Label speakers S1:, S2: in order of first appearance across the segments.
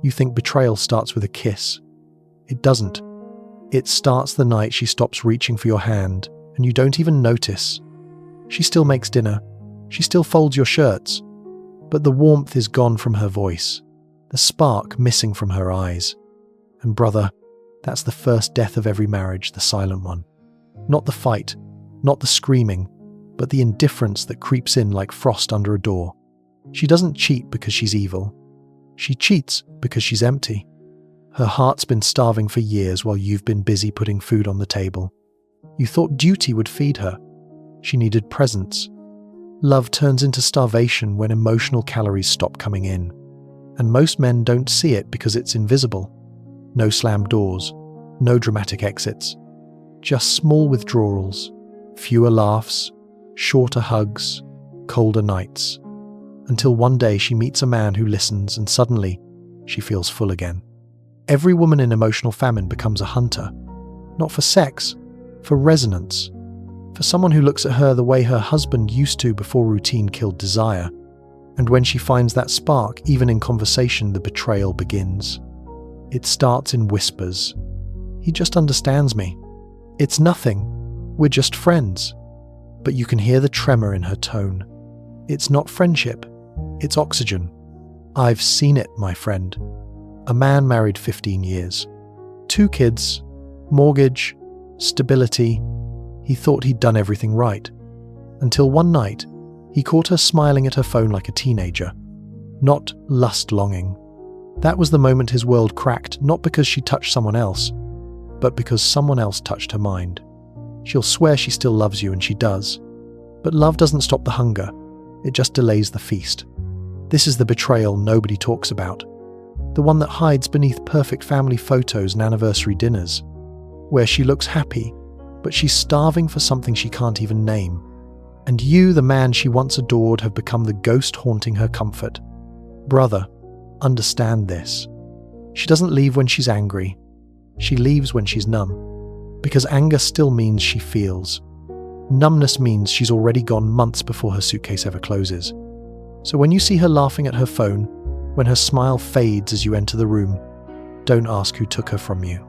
S1: You think betrayal starts with a kiss. It doesn't. It starts the night she stops reaching for your hand, and you don't even notice. She still makes dinner. She still folds your shirts. But the warmth is gone from her voice, the spark missing from her eyes. And brother, that's the first death of every marriage, the silent one. Not the fight, not the screaming, but the indifference that creeps in like frost under a door. She doesn't cheat because she's evil. She cheats because she's empty. Her heart's been starving for years while you've been busy putting food on the table. You thought duty would feed her. She needed presence. Love turns into starvation when emotional calories stop coming in. And most men don't see it because it's invisible. No slammed doors, no dramatic exits. Just small withdrawals, fewer laughs, shorter hugs, colder nights. Until one day she meets a man who listens and suddenly she feels full again. Every woman in emotional famine becomes a hunter. Not for sex, for resonance. For someone who looks at her the way her husband used to before routine killed desire. And when she finds that spark, even in conversation, the betrayal begins. It starts in whispers. He just understands me. It's nothing. We're just friends. But you can hear the tremor in her tone. It's not friendship. It's oxygen. I've seen it, my friend. A man married 15 years. 2 kids, mortgage, stability. He thought he'd done everything right. Until one night, he caught her smiling at her phone like a teenager. Not lust-longing. That was the moment his world cracked, not because she touched someone else, but because someone else touched her mind. She'll swear she still loves you, and she does. But love doesn't stop the hunger. It just delays the feast. This is the betrayal nobody talks about. The one that hides beneath perfect family photos and anniversary dinners, where she looks happy, but she's starving for something she can't even name. And you, the man she once adored, have become the ghost haunting her comfort. Brother, understand this. She doesn't leave when she's angry. She leaves when she's numb. Because anger still means she feels. Numbness means she's already gone months before her suitcase ever closes. So when you see her laughing at her phone, when her smile fades as you enter the room, don't ask who took her from you.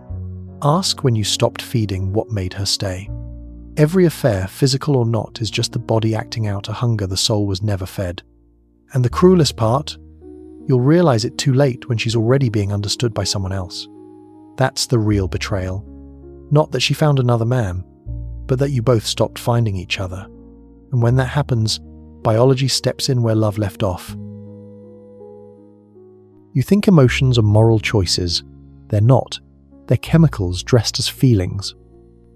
S1: Ask when you stopped feeding what made her stay. Every affair, physical or not, is just the body acting out a hunger the soul was never fed. And the cruelest part, you'll realize it too late when she's already being understood by someone else. That's the real betrayal. Not that she found another man, but that you both stopped finding each other. And when that happens, biology steps in where love left off. You think emotions are moral choices. They're not. They're chemicals dressed as feelings.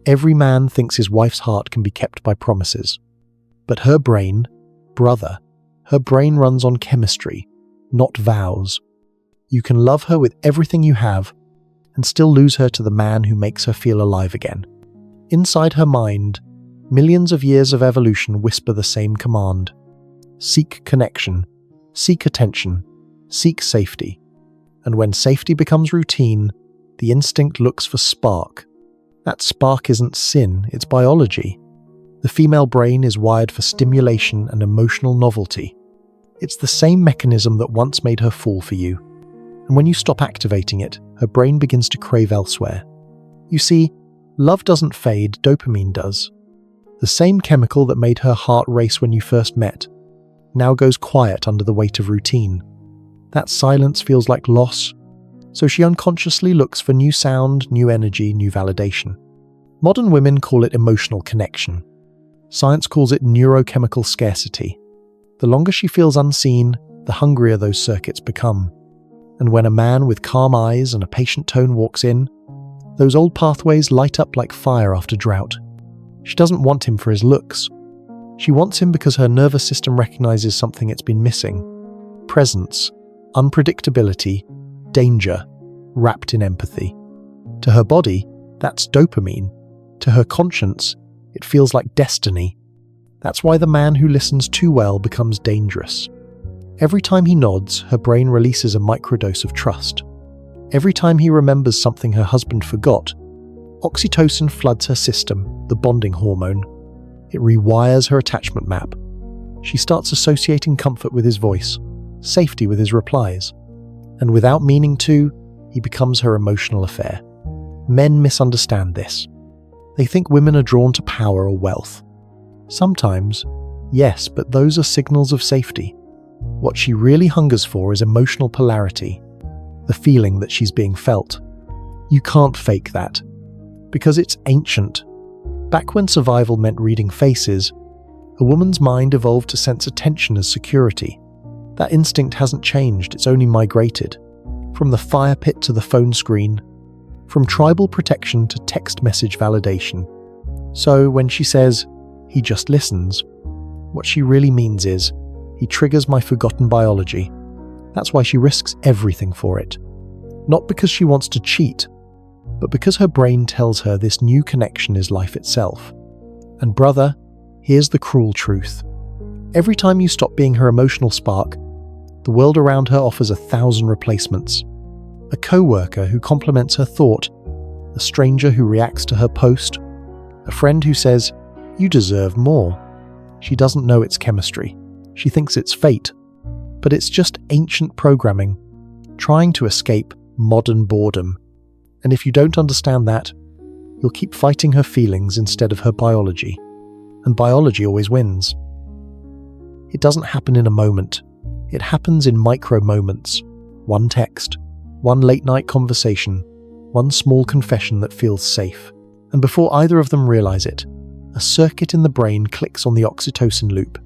S1: Every man thinks his wife's heart can be kept by promises. But her brain, brother, her brain runs on chemistry, not vows. You can love her with everything you have and still lose her to the man who makes her feel alive again. Inside her mind, millions of years of evolution whisper the same command. Seek connection, seek attention, seek safety. And when safety becomes routine, the instinct looks for spark. That spark isn't sin, it's biology. The female brain is wired for stimulation and emotional novelty. It's the same mechanism that once made her fall for you. And when you stop activating it, her brain begins to crave elsewhere. You see, love doesn't fade, dopamine does. The same chemical that made her heart race when you first met now goes quiet under the weight of routine. That silence feels like loss, so she unconsciously looks for new sound, new energy, new validation. Modern women call it emotional connection. Science calls it neurochemical scarcity. The longer she feels unseen, the hungrier those circuits become. And when a man with calm eyes and a patient tone walks in, those old pathways light up like fire after drought. She doesn't want him for his looks. She wants him because her nervous system recognizes something it's been missing. Presence, unpredictability, danger, wrapped in empathy. To her body, that's dopamine. To her conscience, it feels like destiny. That's why the man who listens too well becomes dangerous. Every time he nods, her brain releases a microdose of trust. Every time he remembers something her husband forgot, oxytocin floods her system, the bonding hormone. It rewires her attachment map. She starts associating comfort with his voice, safety with his replies. And without meaning to, he becomes her emotional affair. Men misunderstand this. They think women are drawn to power or wealth. Sometimes, yes, but those are signals of safety. What she really hungers for is emotional polarity, the feeling that she's being felt. You can't fake that, because it's ancient. Back when survival meant reading faces, a woman's mind evolved to sense attention as security. That instinct hasn't changed, it's only migrated. From the fire pit to the phone screen, from tribal protection to text message validation. So when she says, "He just listens," what she really means is, "He triggers my forgotten biology." That's why she risks everything for it. Not because she wants to cheat, but because her brain tells her this new connection is life itself. And brother, here's the cruel truth. Every time you stop being her emotional spark, the world around her offers 1,000 replacements. A co-worker who compliments her thought, a stranger who reacts to her post, a friend who says, "You deserve more." She doesn't know it's chemistry. She thinks it's fate. But it's just ancient programming, trying to escape modern boredom. And if you don't understand that, you'll keep fighting her feelings instead of her biology. And biology always wins. It doesn't happen in a moment. It happens in micro moments. One text, one late-night conversation, one small confession that feels safe. And before either of them realize it, a circuit in the brain clicks on the oxytocin loop.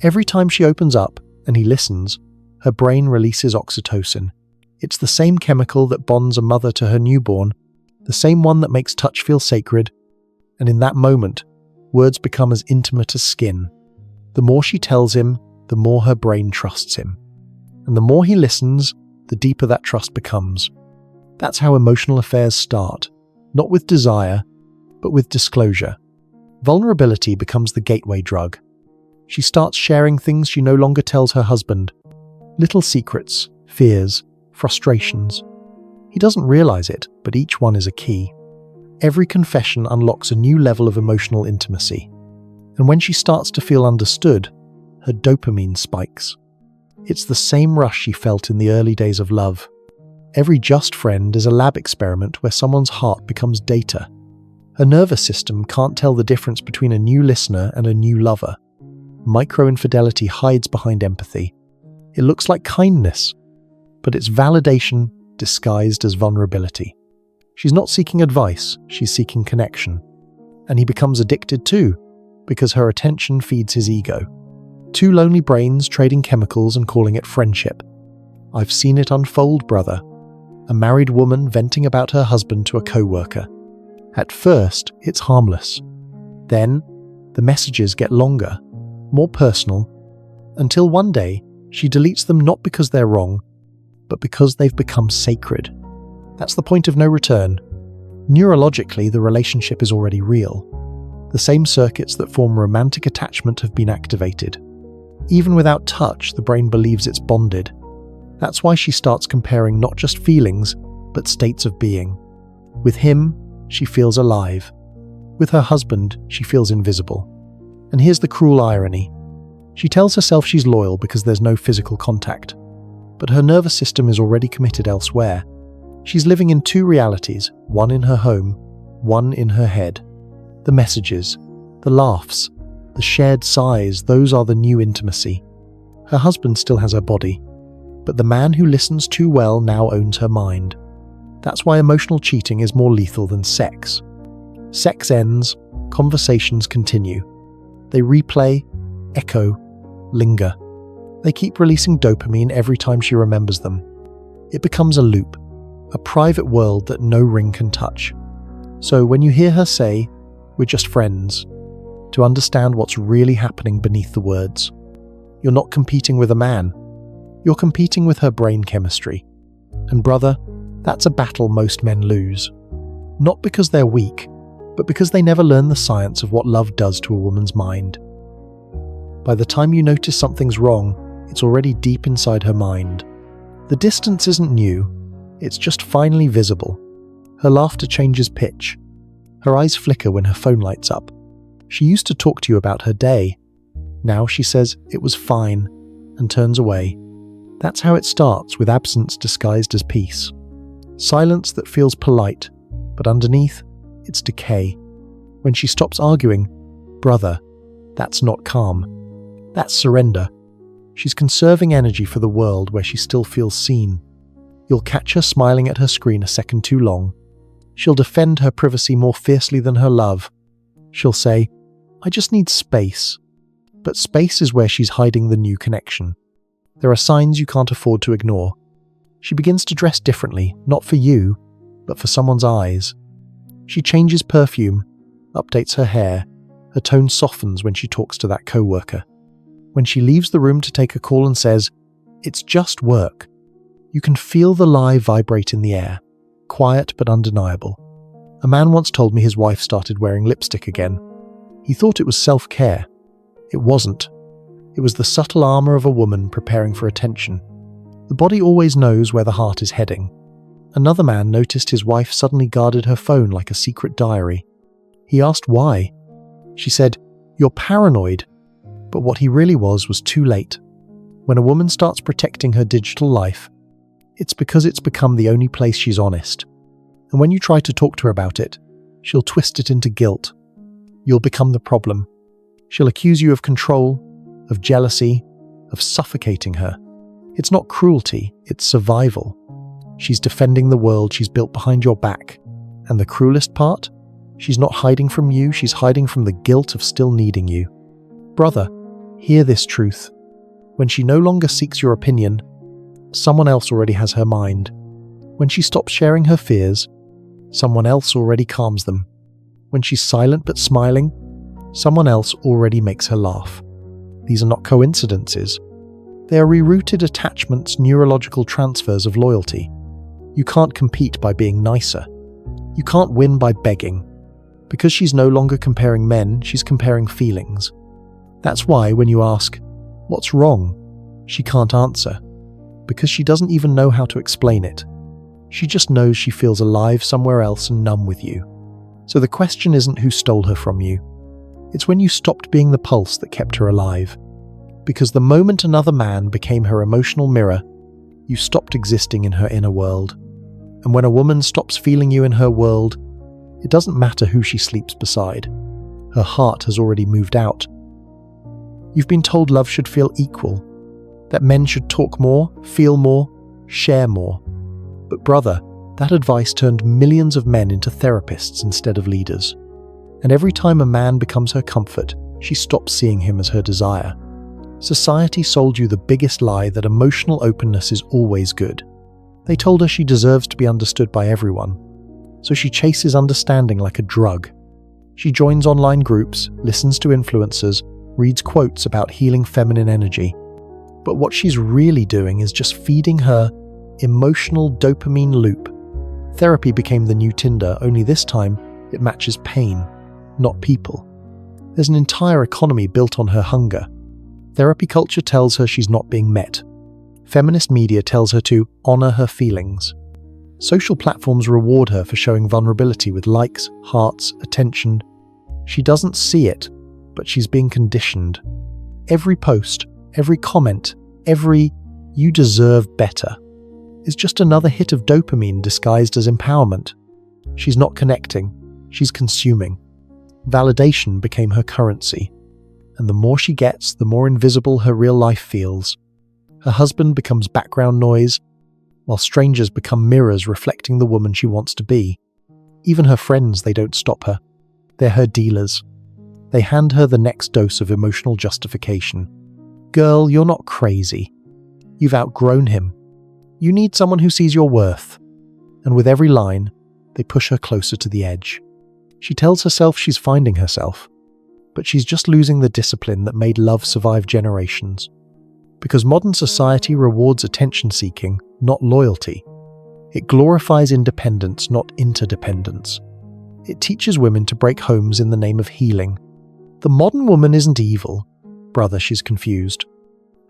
S1: Every time she opens up and he listens, her brain releases oxytocin. It's the same chemical that bonds a mother to her newborn, the same one that makes touch feel sacred. And in that moment, words become as intimate as skin. The more she tells him, the more her brain trusts him. And the more he listens, the deeper that trust becomes. That's how emotional affairs start, not with desire, but with disclosure. Vulnerability becomes the gateway drug. She starts sharing things she no longer tells her husband. Little secrets, fears, frustrations. He doesn't realize it, but each one is a key. Every confession unlocks a new level of emotional intimacy. And when she starts to feel understood, her dopamine spikes. It's the same rush she felt in the early days of love. Every just friend is a lab experiment where someone's heart becomes data. Her nervous system can't tell the difference between a new listener and a new lover. Micro-infidelity hides behind empathy. It looks like kindness, but it's validation disguised as vulnerability. She's not seeking advice, she's seeking connection. And he becomes addicted too, because her attention feeds his ego. Two lonely brains trading chemicals and calling it friendship. I've seen it unfold, brother. A married woman venting about her husband to a co-worker. At first, it's harmless. Then, the messages get longer, more personal, until one day, she deletes them not because they're wrong, but because they've become sacred. That's the point of no return. Neurologically, the relationship is already real. The same circuits that form romantic attachment have been activated. Even without touch, the brain believes it's bonded. That's why she starts comparing not just feelings, but states of being. With him, she feels alive. With her husband, she feels invisible. And here's the cruel irony. She tells herself she's loyal because there's no physical contact. But her nervous system is already committed elsewhere. She's living in two realities, one in her home, one in her head. The messages, the laughs, the shared sighs, those are the new intimacy. Her husband still has her body, but the man who listens too well now owns her mind. That's why emotional cheating is more lethal than sex. Sex ends, conversations continue. They replay, echo, linger. They keep releasing dopamine every time she remembers them. It becomes a loop, a private world that no ring can touch. So when you hear her say, "We're just friends," to understand what's really happening beneath the words. You're not competing with a man. You're competing with her brain chemistry. And brother, that's a battle most men lose. Not because they're weak, but because they never learn the science of what love does to a woman's mind. By the time you notice something's wrong, it's already deep inside her mind. The distance isn't new, it's just finally visible. Her laughter changes pitch. Her eyes flicker when her phone lights up. She used to talk to you about her day. Now she says it was fine and turns away. That's how it starts, with absence disguised as peace. Silence that feels polite, but underneath, it's decay. When she stops arguing, brother, that's not calm. That's surrender. She's conserving energy for the world where she still feels seen. You'll catch her smiling at her screen a second too long. She'll defend her privacy more fiercely than her love. She'll say, I just need space. But space is where she's hiding the new connection. There are signs you can't afford to ignore. She begins to dress differently, not for you, but for someone's eyes. She changes perfume, updates her hair, her tone softens when she talks to that coworker. When she leaves the room to take a call and says, it's just work, you can feel the lie vibrate in the air, quiet but undeniable. A man once told me his wife started wearing lipstick again. He thought it was self-care. It wasn't. It was the subtle armor of a woman preparing for attention. The body always knows where the heart is heading. Another man noticed his wife suddenly guarded her phone like a secret diary. He asked why. She said, you're paranoid. But what he really was too late. When a woman starts protecting her digital life, it's because it's become the only place she's honest. And when you try to talk to her about it, she'll twist it into guilt. You'll become the problem. She'll accuse you of control, of jealousy, of suffocating her. It's not cruelty, it's survival. She's defending the world she's built behind your back. And the cruelest part? She's not hiding from you, she's hiding from the guilt of still needing you. Brother, hear this truth. When she no longer seeks your opinion, someone else already has her mind. When she stops sharing her fears, someone else already calms them. When she's silent but smiling, someone else already makes her laugh. These are not coincidences. They are rerouted attachments, neurological transfers of loyalty. You can't compete by being nicer. You can't win by begging. Because she's no longer comparing men, she's comparing feelings. That's why when you ask, what's wrong? She can't answer. Because she doesn't even know how to explain it. She just knows she feels alive somewhere else and numb with you. So the question isn't who stole her from you. It's when you stopped being the pulse that kept her alive. Because the moment another man became her emotional mirror, you stopped existing in her inner world. And when a woman stops feeling you in her world, it doesn't matter who she sleeps beside. Her heart has already moved out. You've been told love should feel equal, that men should talk more, feel more, share more. But brother, that advice turned millions of men into therapists instead of leaders. And every time a man becomes her comfort, she stops seeing him as her desire. Society sold you the biggest lie that emotional openness is always good. They told her she deserves to be understood by everyone. So she chases understanding like a drug. She joins online groups, listens to influencers, reads quotes about healing feminine energy. But what she's really doing is just feeding her emotional dopamine loop. Therapy became the new Tinder, only this time it matches pain, not people. There's an entire economy built on her hunger. Therapy culture tells her she's not being met. Feminist media tells her to honor her feelings. Social platforms reward her for showing vulnerability with likes, hearts, attention. She doesn't see it, but she's being conditioned. Every post, every comment, every "you deserve better" is just another hit of dopamine disguised as empowerment. She's not connecting, she's consuming. Validation became her currency. And the more she gets, the more invisible her real life feels. Her husband becomes background noise, while strangers become mirrors reflecting the woman she wants to be. Even her friends, they don't stop her. They're her dealers. They hand her the next dose of emotional justification. Girl, you're not crazy. You've outgrown him. You need someone who sees your worth. And with every line, they push her closer to the edge. She tells herself she's finding herself, but she's just losing the discipline that made love survive generations. Because modern society rewards attention-seeking, not loyalty. It glorifies independence, not interdependence. It teaches women to break homes in the name of healing. The modern woman isn't evil. Brother, she's confused.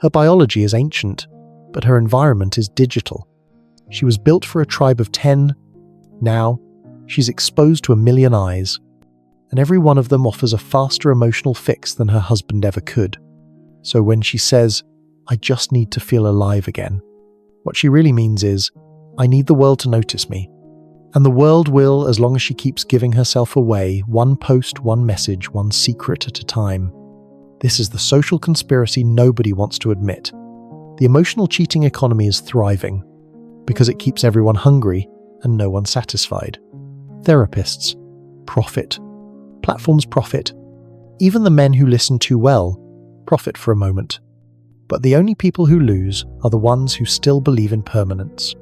S1: Her biology is ancient, but her environment is digital. She was built for a tribe of 10. Now, she's exposed to 1 million eyes. And every one of them offers a faster emotional fix than her husband ever could. So when she says, I just need to feel alive again. What she really means is, I need the world to notice me. And the world will, as long as she keeps giving herself away, one post, one message, one secret at a time. This is the social conspiracy nobody wants to admit. The emotional cheating economy is thriving because it keeps everyone hungry and no one satisfied. Therapists profit. Platforms profit. Even the men who listen too well profit for a moment. But the only people who lose are the ones who still believe in permanence.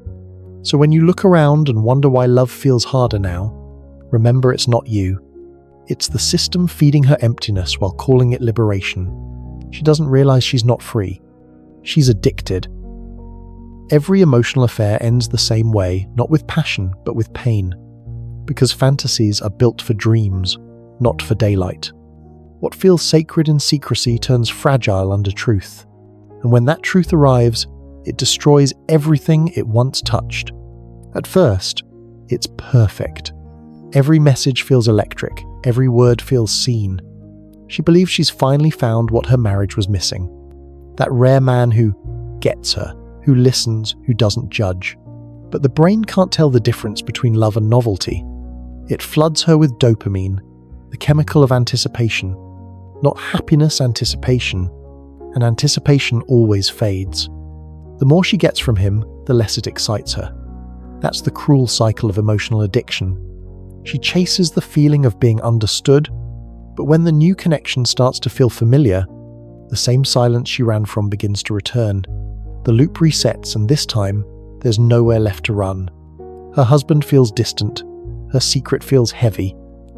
S1: So when you look around and wonder why love feels harder now, remember it's not you. It's the system feeding her emptiness while calling it liberation. She doesn't realize she's not free. She's addicted. Every emotional affair ends the same way, not with passion, but with pain. Because fantasies are built for dreams, not for daylight. What feels sacred in secrecy turns fragile under truth. And when that truth arrives, it destroys everything it once touched. At first, it's perfect. Every message feels electric. Every word feels seen. She believes she's finally found what her marriage was missing. That rare man who gets her, who listens, who doesn't judge. But the brain can't tell the difference between love and novelty. It floods her with dopamine, the chemical of anticipation. Not happiness, anticipation. And anticipation always fades. The more she gets from him, the less it excites her. That's the cruel cycle of emotional addiction. She chases the feeling of being understood, but when the new connection starts to feel familiar, the same silence she ran from begins to return. The loop resets, and this time, there's nowhere left to run. Her husband feels distant, her secret feels heavy,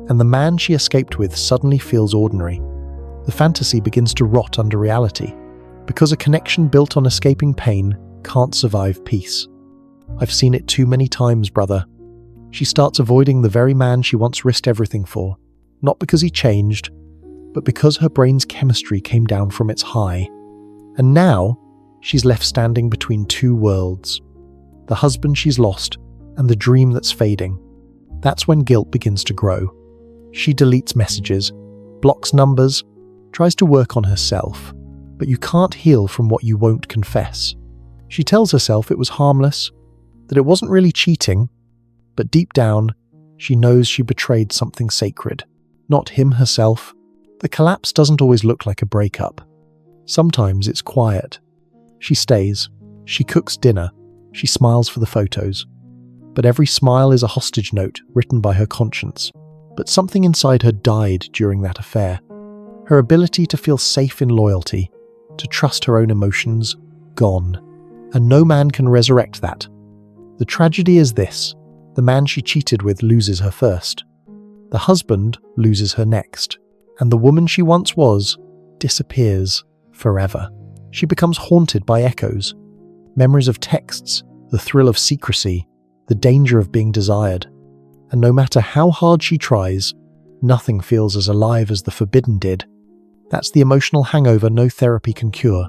S1: and the man she escaped with suddenly feels ordinary. The fantasy begins to rot under reality, because a connection built on escaping pain can't survive peace. I've seen it too many times, brother. She starts avoiding the very man she once risked everything for, not because he changed, but because her brain's chemistry came down from its high. And now, she's left standing between two worlds. The husband she's lost, and the dream that's fading. That's when guilt begins to grow. She deletes messages, blocks numbers, tries to work on herself, but you can't heal from what you won't confess. She tells herself it was harmless, that it wasn't really cheating, but deep down, she knows she betrayed something sacred, not him herself. The collapse doesn't always look like a breakup. Sometimes it's quiet. She stays, she cooks dinner, she smiles for the photos. But every smile is a hostage note written by her conscience. But something inside her died during that affair. Her ability to feel safe in loyalty, to trust her own emotions, gone. And no man can resurrect that. The tragedy is this: the man she cheated with loses her first. The husband loses her next. And the woman she once was disappears forever. She becomes haunted by echoes, memories of texts, the thrill of secrecy, the danger of being desired. And no matter how hard she tries, nothing feels as alive as the forbidden did. That's the emotional hangover no therapy can cure.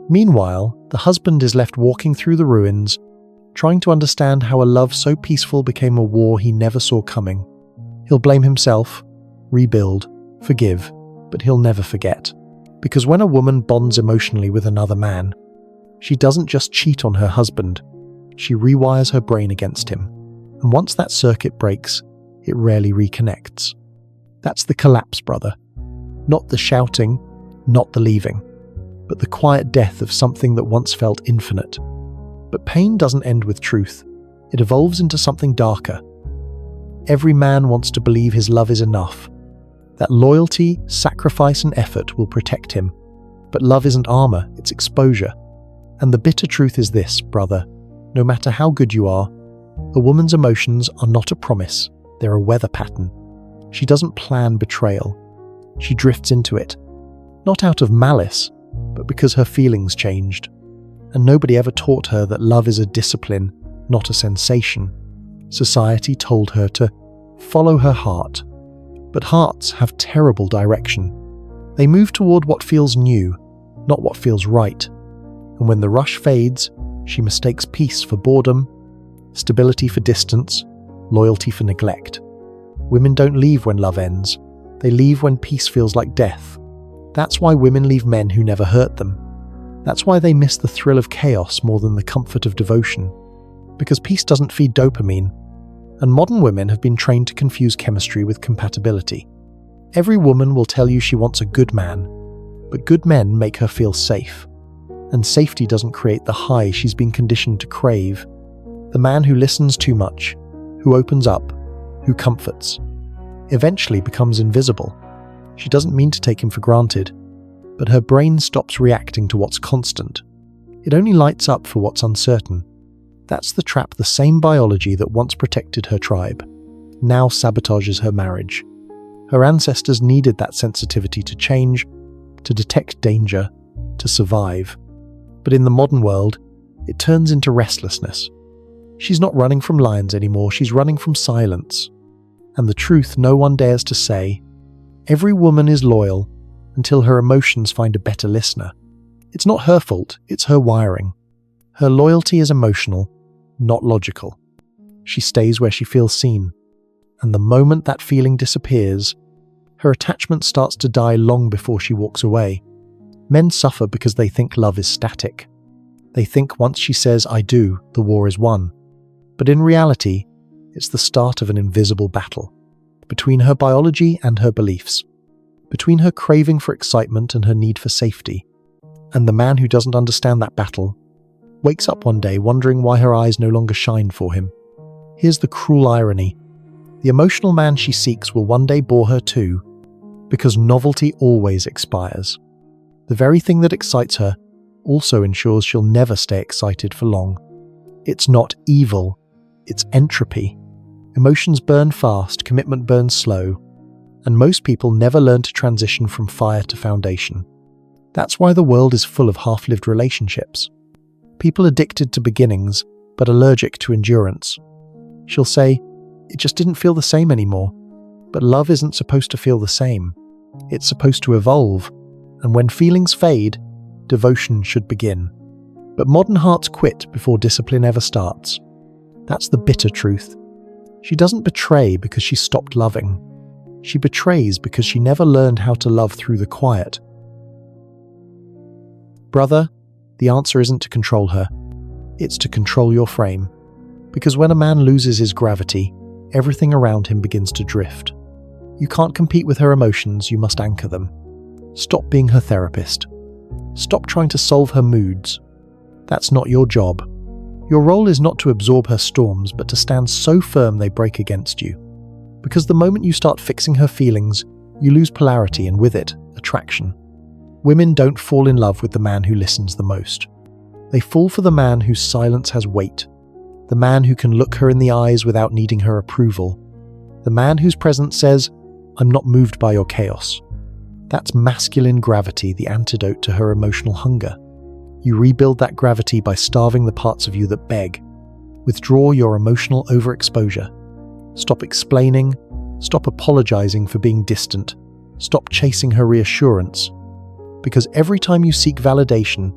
S1: Meanwhile, the husband is left walking through the ruins, trying to understand how a love so peaceful became a war he never saw coming. He'll blame himself, rebuild, forgive, but he'll never forget. Because when a woman bonds emotionally with another man, she doesn't just cheat on her husband, she rewires her brain against him. And once that circuit breaks, it rarely reconnects. That's the collapse, brother. Not the shouting, not the leaving, but the quiet death of something that once felt infinite. But pain doesn't end with truth. It evolves into something darker. Every man wants to believe his love is enough, that loyalty, sacrifice, and effort will protect him. But love isn't armor, it's exposure. And the bitter truth is this, brother: no matter how good you are, a woman's emotions are not a promise, they're a weather pattern. She doesn't plan betrayal. She drifts into it, not out of malice, but because her feelings changed. And nobody ever taught her that love is a discipline, not a sensation. Society told her to follow her heart. But hearts have terrible direction. They move toward what feels new, not what feels right. And when the rush fades, she mistakes peace for boredom, stability for distance, loyalty for neglect. Women don't leave when love ends. They leave when peace feels like death. That's why women leave men who never hurt them. That's why they miss the thrill of chaos more than the comfort of devotion. Because peace doesn't feed dopamine, and modern women have been trained to confuse chemistry with compatibility. Every woman will tell you she wants a good man, but good men make her feel safe. And safety doesn't create the high she's been conditioned to crave. The man who listens too much, who opens up, who comforts, eventually becomes invisible. She doesn't mean to take him for granted, but her brain stops reacting to what's constant. It only lights up for what's uncertain. That's the trap the same biology that once protected her tribe now sabotages her marriage. Her ancestors needed that sensitivity to change, to detect danger, to survive. But in the modern world, it turns into restlessness. She's not running from lions anymore, she's running from silence. And the truth no one dares to say, every woman is loyal until her emotions find a better listener. It's not her fault, it's her wiring. Her loyalty is emotional, not logical. She stays where she feels seen. And the moment that feeling disappears, her attachment starts to die long before she walks away. Men suffer because they think love is static. They think once she says, "I do," the war is won. But in reality, it's the start of an invisible battle. Between her biology and her beliefs. Between her craving for excitement and her need for safety. And the man who doesn't understand that battle wakes up one day wondering why her eyes no longer shine for him. Here's the cruel irony. The emotional man she seeks will one day bore her too, because novelty always expires. The very thing that excites her also ensures she'll never stay excited for long. It's not evil, it's entropy. Emotions burn fast, commitment burns slow, and most people never learn to transition from fire to foundation. That's why the world is full of half-lived relationships. People addicted to beginnings, but allergic to endurance. She'll say, "It just didn't feel the same anymore." But love isn't supposed to feel the same. It's supposed to evolve, and when feelings fade, devotion should begin. But modern hearts quit before discipline ever starts. That's the bitter truth. She doesn't betray because she stopped loving. She betrays because she never learned how to love through the quiet. Brother, the answer isn't to control her. It's to control your frame. Because when a man loses his gravity, everything around him begins to drift. You can't compete with her emotions, you must anchor them. Stop being her therapist. Stop trying to solve her moods. That's not your job. Your role is not to absorb her storms, but to stand so firm they break against you. Because the moment you start fixing her feelings, you lose polarity and with it, attraction. Women don't fall in love with the man who listens the most. They fall for the man whose silence has weight. The man who can look her in the eyes without needing her approval. The man whose presence says, "I'm not moved by your chaos." That's masculine gravity, the antidote to her emotional hunger. You rebuild that gravity by starving the parts of you that beg. Withdraw your emotional overexposure. Stop explaining. Stop apologizing for being distant. Stop chasing her reassurance. Because every time you seek validation,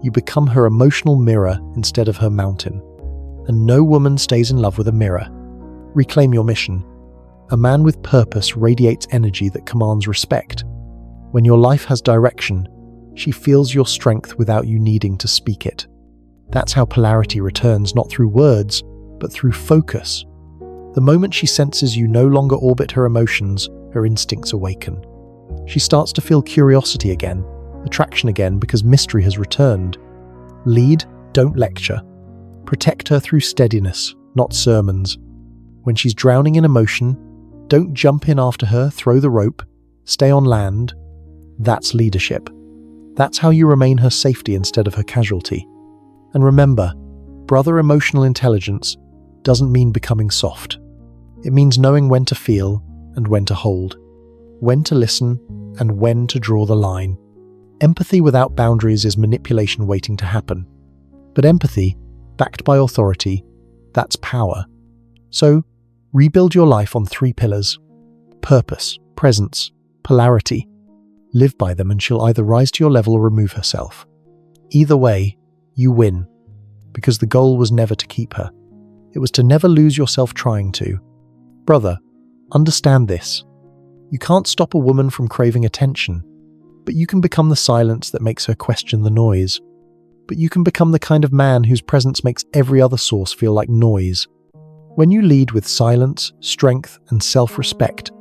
S1: you become her emotional mirror instead of her mountain. And no woman stays in love with a mirror. Reclaim your mission. A man with purpose radiates energy that commands respect. When your life has direction, she feels your strength without you needing to speak it. That's how polarity returns, not through words, but through focus. The moment she senses you no longer orbit her emotions, her instincts awaken. She starts to feel curiosity again, attraction again, because mystery has returned. Lead, don't lecture. Protect her through steadiness, not sermons. When she's drowning in emotion, don't jump in after her, throw the rope, stay on land. That's leadership. That's how you remain her safety instead of her casualty. And remember, brother emotional intelligence doesn't mean becoming soft. It means knowing when to feel and when to hold, when to listen and when to draw the line. Empathy without boundaries is manipulation waiting to happen. But empathy, backed by authority, that's power. So, rebuild your life on 3 pillars: purpose, presence, polarity. Live by them and she'll either rise to your level or remove herself. Either way, you win, because the goal was never to keep her. It was to never lose yourself trying to. Brother, understand this. You can't stop a woman from craving attention, but you can become the silence that makes her question the noise. but you can become the kind of man whose presence makes every other source feel like noise. When you lead with silence, strength, and self-respect,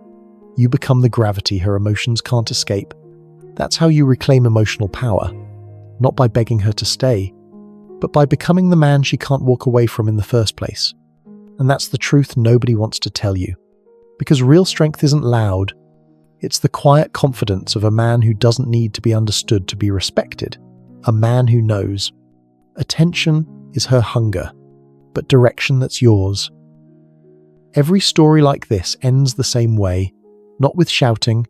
S1: you become the gravity her emotions can't escape. That's how you reclaim emotional power, not by begging her to stay, but by becoming the man she can't walk away from in the first place. And that's the truth nobody wants to tell you. Because real strength isn't loud. It's the quiet confidence of a man who doesn't need to be understood to be respected. A man who knows. Attention is her hunger, but direction that's yours. Every story like this ends the same way, not with shouting,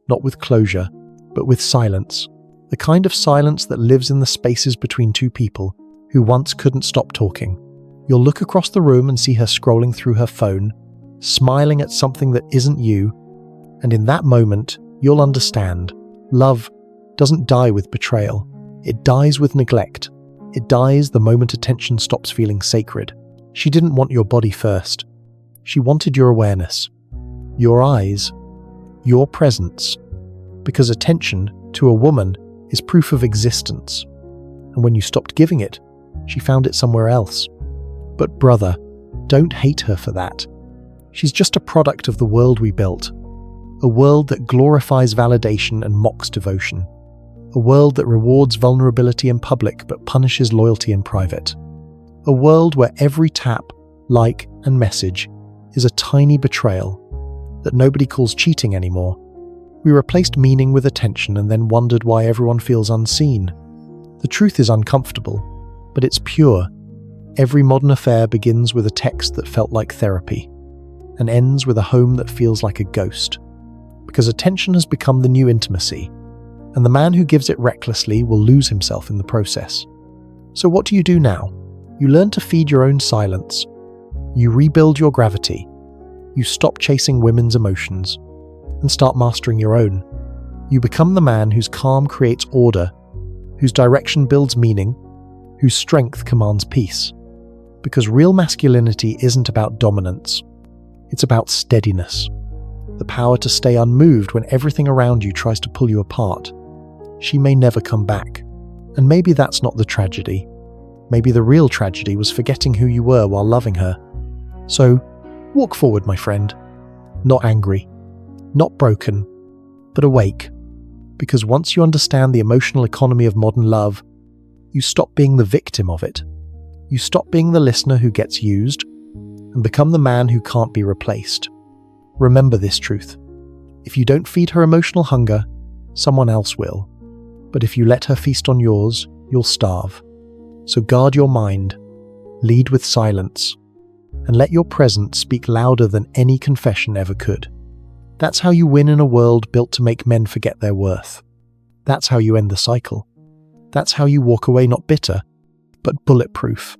S1: not with closure, but with silence. The kind of silence that lives in the spaces between two people who once couldn't stop talking. You'll look across the room and see her scrolling through her phone, smiling at something that isn't you, and in that moment, you'll understand. Love doesn't die with betrayal. It dies with neglect. It dies the moment attention stops feeling sacred. She didn't want your body first. She wanted your awareness, your eyes, your presence. Because attention, to a woman, is proof of existence. And when you stopped giving it, she found it somewhere else. But brother, don't hate her for that. She's just a product of the world we built. A world that glorifies validation and mocks devotion. A world that rewards vulnerability in public but punishes loyalty in private. A world where every tap, like, and message is a tiny betrayal that nobody calls cheating anymore. We replaced meaning with attention and then wondered why everyone feels unseen. The truth is uncomfortable, but it's pure. Every modern affair begins with a text that felt like therapy, and ends with a home that feels like a ghost. Because attention has become the new intimacy, and the man who gives it recklessly will lose himself in the process. So what do you do now? You learn to feed your own silence. You rebuild your gravity. You stop chasing women's emotions and start mastering your own. You become the man whose calm creates order, whose direction builds meaning, whose strength commands peace. Because real masculinity isn't about dominance. It's about steadiness. The power to stay unmoved when everything around you tries to pull you apart. She may never come back. And maybe that's not the tragedy. Maybe the real tragedy was forgetting who you were while loving her. So, walk forward, my friend. Not angry. Not broken. But awake. Because once you understand the emotional economy of modern love, you stop being the victim of it. You stop being the listener who gets used, and become the man who can't be replaced. Remember this truth. If you don't feed her emotional hunger, someone else will. But if you let her feast on yours, you'll starve. So guard your mind, lead with silence, and let your presence speak louder than any confession ever could. That's how you win in a world built to make men forget their worth. That's how you end the cycle. That's how you walk away not bitter, but bulletproof.